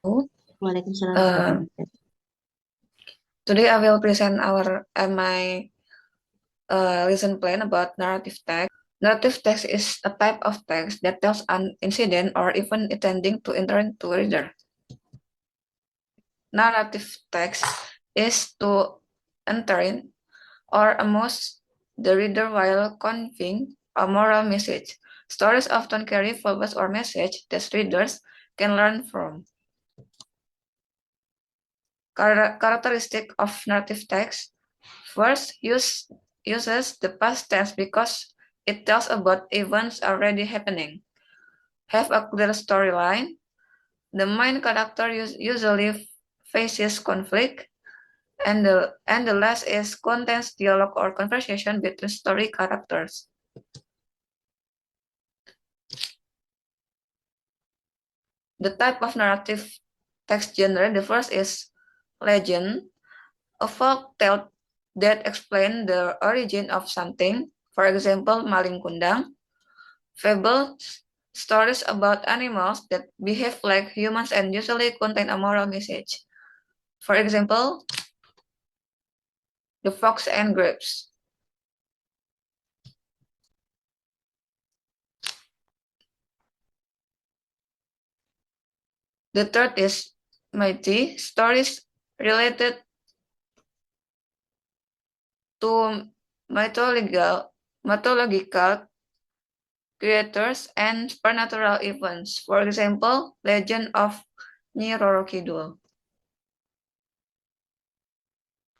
Waalaikumsalam. Today I will present my lesson plan about narrative text. Narrative text is a type of text that tells an incident or event intending to enter to reader. Narrative text is to enter in or amuse the reader while conveying a moral message. Stories often carry purpose or message that readers can learn from. Characteristic of narrative text. First, uses the past tense because it tells about events already happening. Have a clear storyline. The main character usually faces conflict, and the last is contains dialogue or conversation between story characters. The type of narrative text genre. The first is legend, a folk tale that explains the origin of something. For example, Maling Kundang. Fable, stories about animals that behave like humans and usually contain a moral message. For example, The Fox and Grapes. The third is mythi, stories related to mythological creatures and supernatural events. For example, Legend of Nyi Roro Kidul.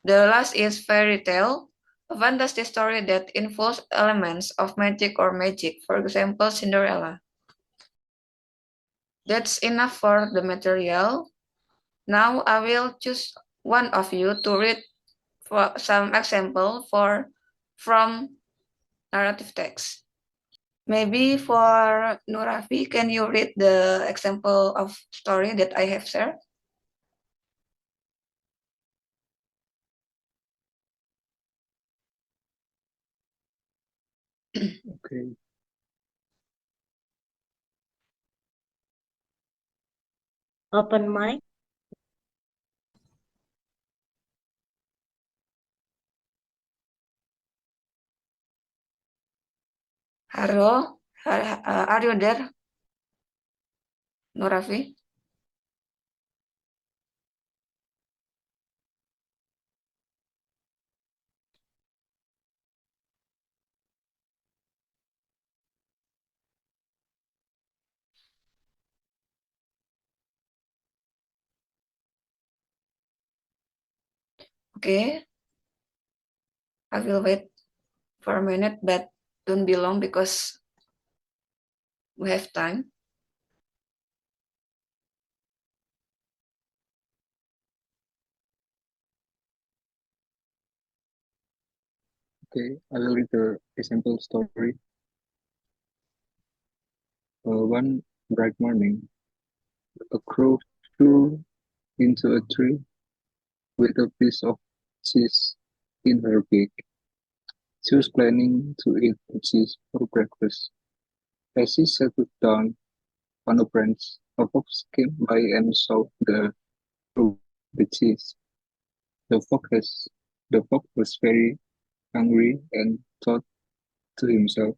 The last is fairy tale, a fantasy story that involves elements of magic or magic. For example, Cinderella. That's enough for the material. Now I will choose one of you to read for some example from narrative text. Maybe for Nurafi, can you read the example of story that I have shared? Okay. Open mic. Haro, are you there, Nurafi? Okay, I will wait for a minute, but don't be long because we have time. Okay, I will read the example story. One bright morning, a crow flew into a tree with a piece of cheese in her beak. She was planning to eat the cheese for breakfast. As she settled down on a branch, a fox came by and saw the cheese. The fox, the fox was very hungry and thought to himself,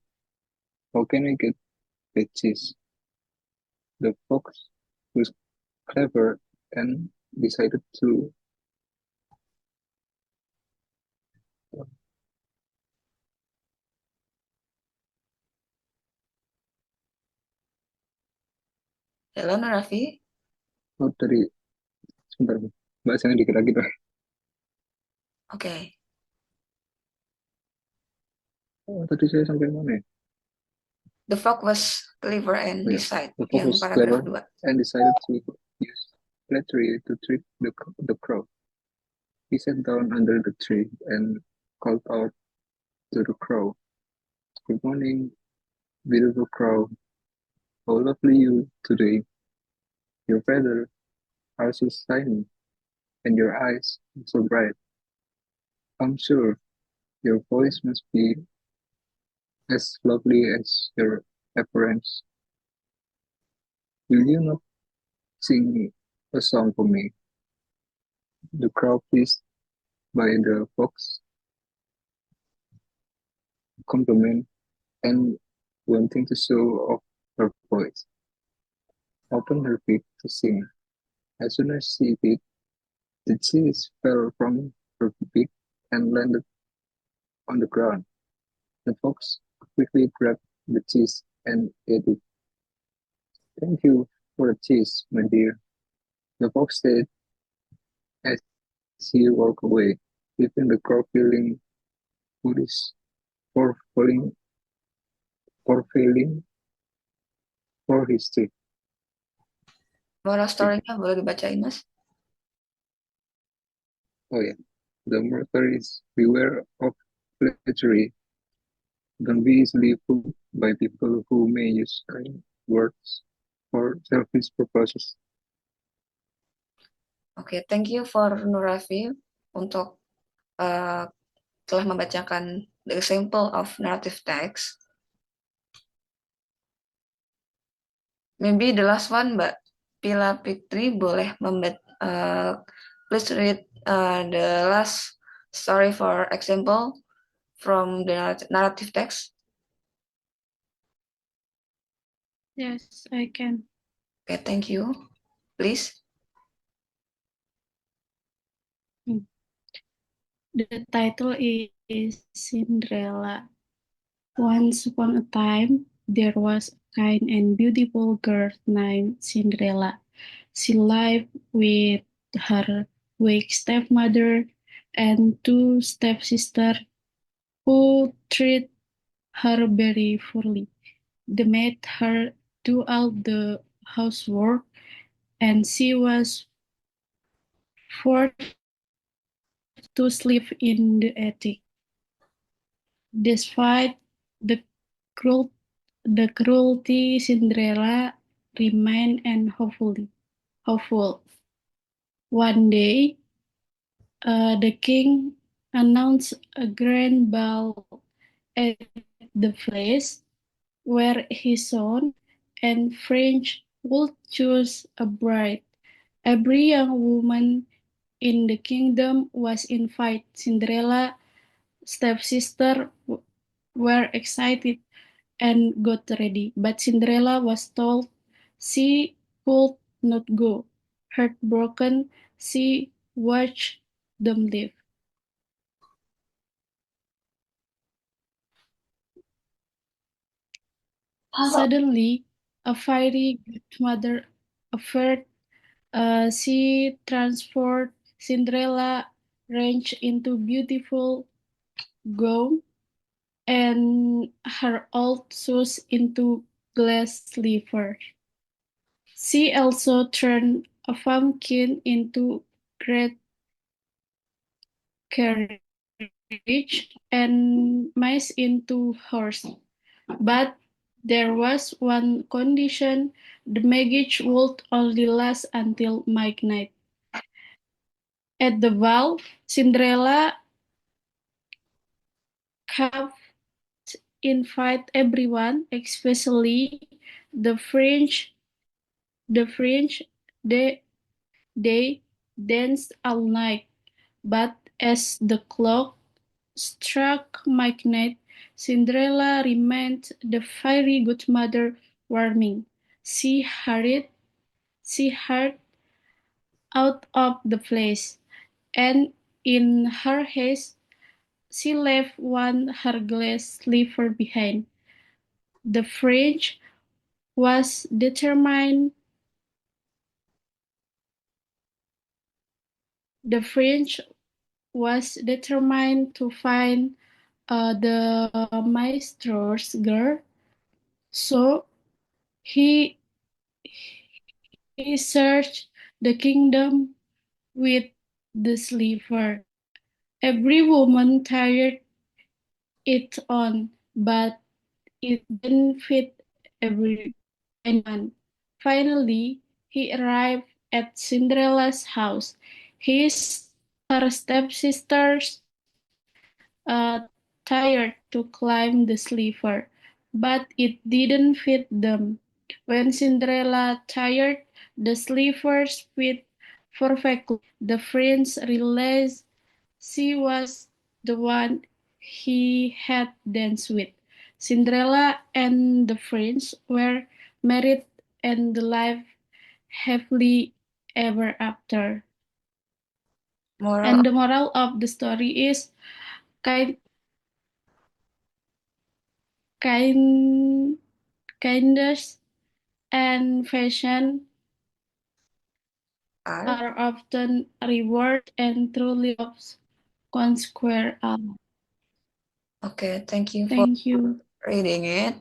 "How can I get the cheese?" The fox was clever and decided to Hello, Nurafi. oh tadi sebentar bahasanya dikit lagi dah. Okay. Oh, tadi saya sampai mana ya? The fox was clever and Oh ya, decide. the fox Yang was paragraf clever 2. and decided to use flattery to trick the crow. He sat down under the tree and called out to the crow, "Good morning, beautiful crow. How lovely you today. Your feathers are so shiny and your eyes so bright. I'm sure your voice must be as lovely as your appearance. Will you not sing me a song for me. The crow pleased by the fox compliment and wanting to show off her voice, opened her beak to sing. As soon as she did, the cheese fell from her beak and landed on the ground. The fox quickly grabbed the cheese and ate it. Thank you for the cheese, my dear, the fox said as he walked away, leaving the crow feeling foolish for failing for his trip. Moral story-nya boleh dibacain, Mas? Oh yeah, the moral is beware of flattery. Don't be easily fooled by people who may use kind words for selfish purposes. Oke, thank you for Nurafi untuk telah membacakan the example of narrative text. Maybe the last one, Mbak Pila Fitri boleh please read the last story for example from the narrative text. Yes, I can. Okay, thank you. Please. The title is Cinderella. Once upon a time, there was a kind and beautiful girl named Cinderella. She lived with her weak stepmother and two stepsisters who treated her very poorly. They made her do all the housework, and she was forced to sleep in the attic. Despite the cruelty, Cinderella remained hopeful. One day, the king announced a grand ball at the place where his son and French would choose a bride. Every young woman in the kingdom was invited. Cinderella stepsister were excited and got ready, but Cinderella was told she could not go. Heartbroken, she watched them leave. Suddenly, a fiery godmother appeared. She transformed Cinderella range into beautiful gown and her old shoes into glass slippers. She also turned a pumpkin into great carriage and mice into horse. But there was one condition: the magic would only last until midnight. At the ball, Cinderella kept invite everyone, especially the French. They danced all night, but as the clock struck midnight, Cinderella remained the fairy godmother warming. She hurried out of the place, and in her haste, she left her glass slipper behind. The French was determined to find the maestro's girl, so he searched the kingdom with the slipper. Every woman tried it on, but it didn't fit anyone. Finally, he arrived at Cinderella's house. Her stepsisters tried to climb the slipper, but it didn't fit them. When Cinderella tried, the slippers fit perfectly. The prince realized she was the one he had danced with. Cinderella and the prince were married and lived happily ever after. Moral And the moral of the story is kind, kind, kindness and fashion are are often rewarded and true love conquer all. okay. Thank you for Thank you. reading it.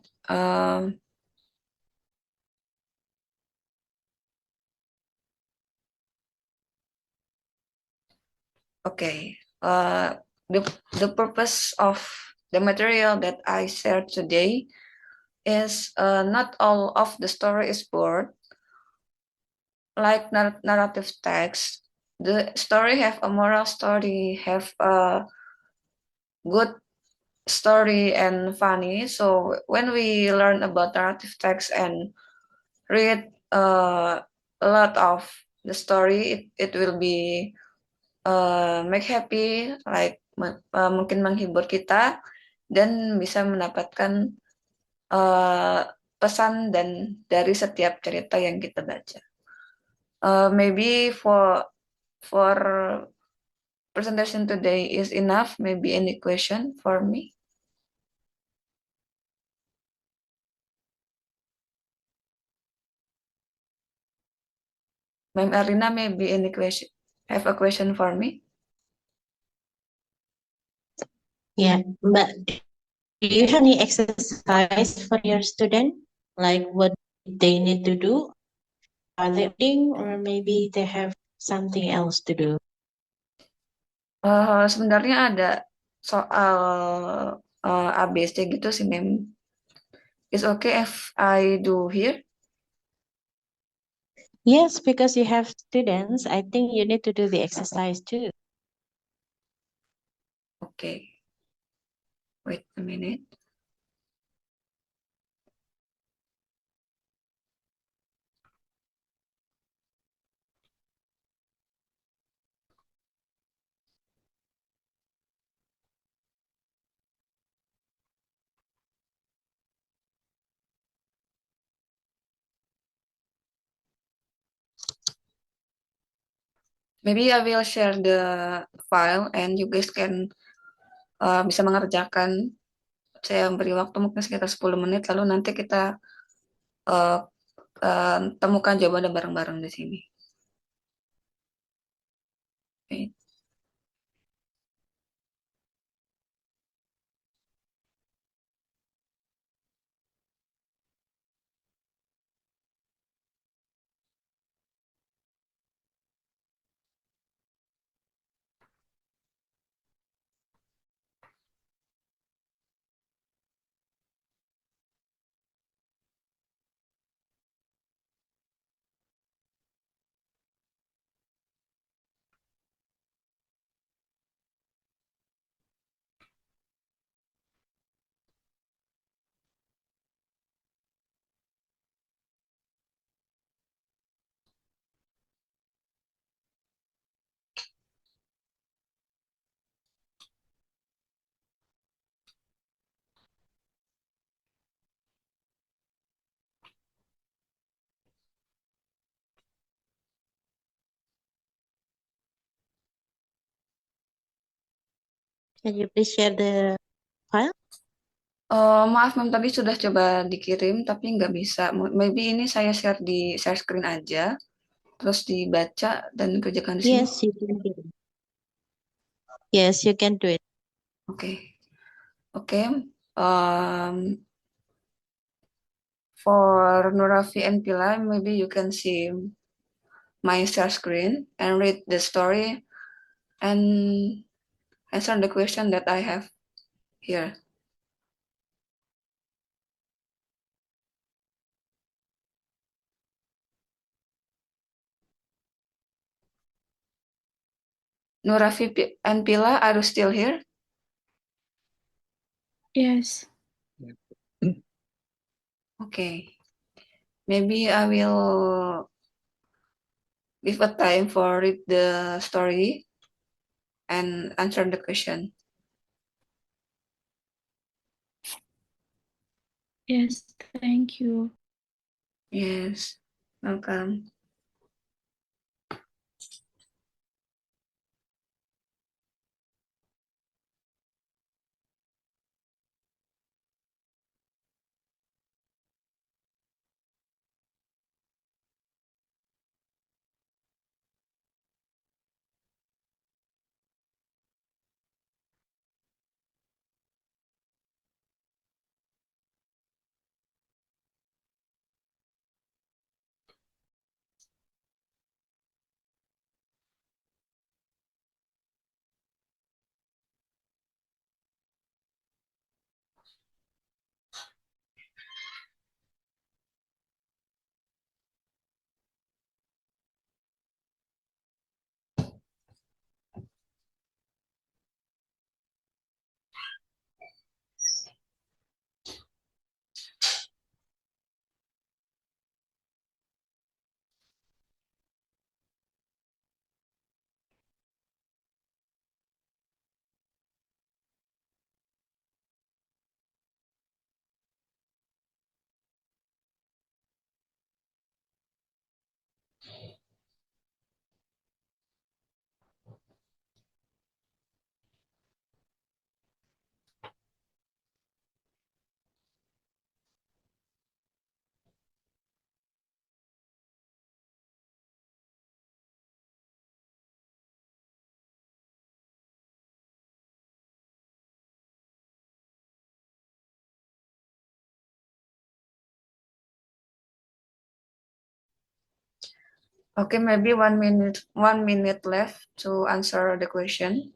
Okay. The purpose of the material that I shared today is not all of the story is bored. Like narrative text, the story have a moral story, have a good story and funny. So when we learn about narrative text and read a lot of the story, it will be make happy, like mungkin menghibur kita dan bisa mendapatkan pesan dan dari setiap cerita yang kita baca. Maybe for presentation today is enough. Maybe any question for me? Ma'am Arina, maybe any question? Have a question for me? Yeah, but do you have any exercise for your student? Like what they need to do? Are they reading or maybe they have something else to do? Sebenarnya ada soal ABC gitu sih, Ma'am. It's okay if I do here? Yes, because you have students, I think you need to do the exercise too. Okay. Wait a minute. Maybe I will share the file and you guys can bisa mengerjakan. Saya beri waktu mungkin sekitar 10 menit, lalu nanti kita uh, temukan jawabannya bareng-bareng di sini. Okay. Can you please share the file? Maaf, Ma'am, tadi sudah coba dikirim, tapi nggak bisa. Maybe ini saya share di share screen aja, terus dibaca dan kerjakan di sini. Yes, you can do it. Yes, you can do it. Oke. Oke. For Nurafi and Pila, maybe you can see my share screen and read the story and answer the question that I have here. Nurafi and Pila, are you still here? Yes. Okay. Maybe I will give a time for read the story and answer the question. Yes, thank you. Yes, welcome. Okay, maybe 1 minute left to answer the question.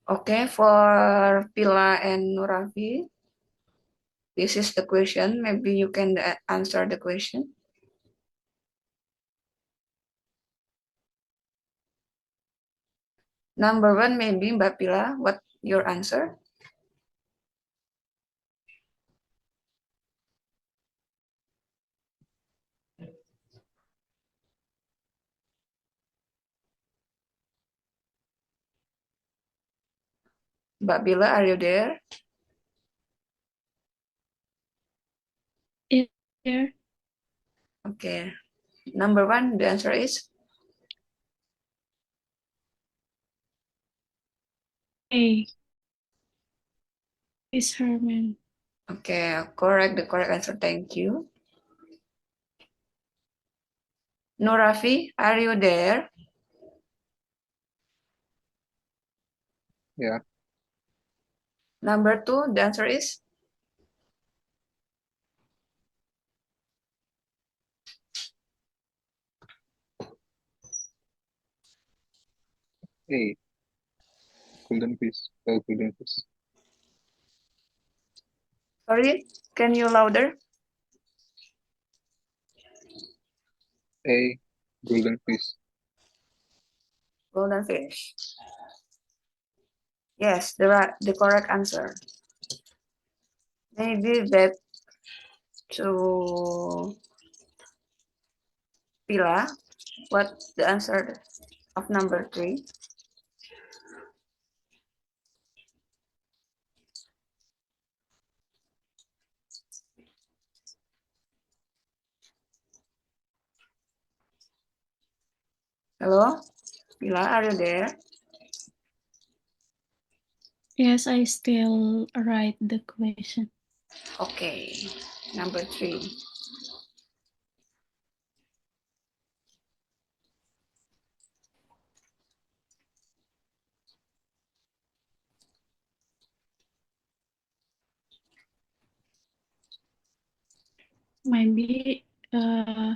Okay, for Pila and Nurafi, this is the question. Maybe you can answer the question. Number 1, maybe Mbak Pila, what your answer? Mbak Pila, are you there? Here, Okay. Number 1, the answer is? A. Is Herman. Okay, correct. The correct answer. Thank you. Nurafi, are you there? Yeah. Number 2, the answer is? A. Golden fish. Golden fish. Sorry, can you louder? A. Golden fish. Golden fish. Yes, the correct answer. Maybe back to Pila. What the answer of number 3? Hello, Pila, are you there? Yes, I still write the question. Okay, number 3. Maybe yeah.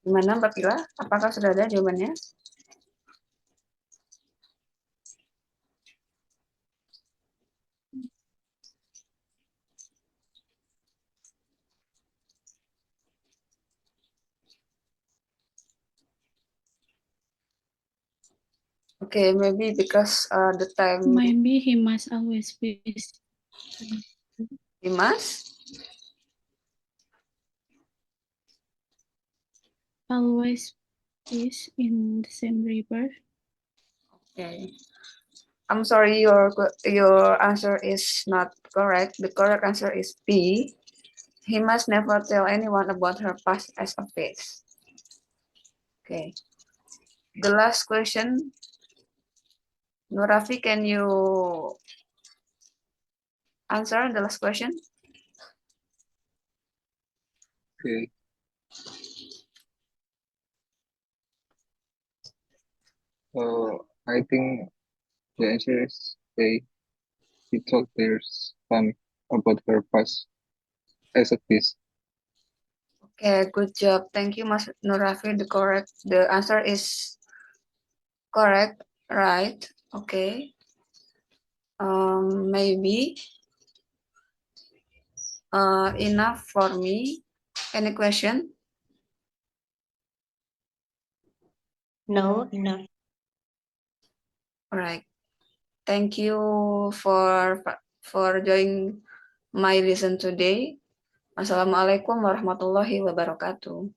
Gimana Mbak Pila? Apakah sudah ada jawabannya? Okay, maybe because the time Maybe he must always be he must. always is in the same river. Okay. I'm sorry, your answer is not correct. The correct answer is B. He must never tell anyone about her past as a face. Okay. The last question. Nurafi, can you answer the last question? Okay. I think the answer is A. He told their son about her past as a piece. Okay, good job. Thank you, Mas Nurafi. The answer is correct, right? Okay. Maybe enough for me. Any question? No, enough. All right. Thank you for joining my lesson today. Assalamualaikum warahmatullahi wabarakatuh.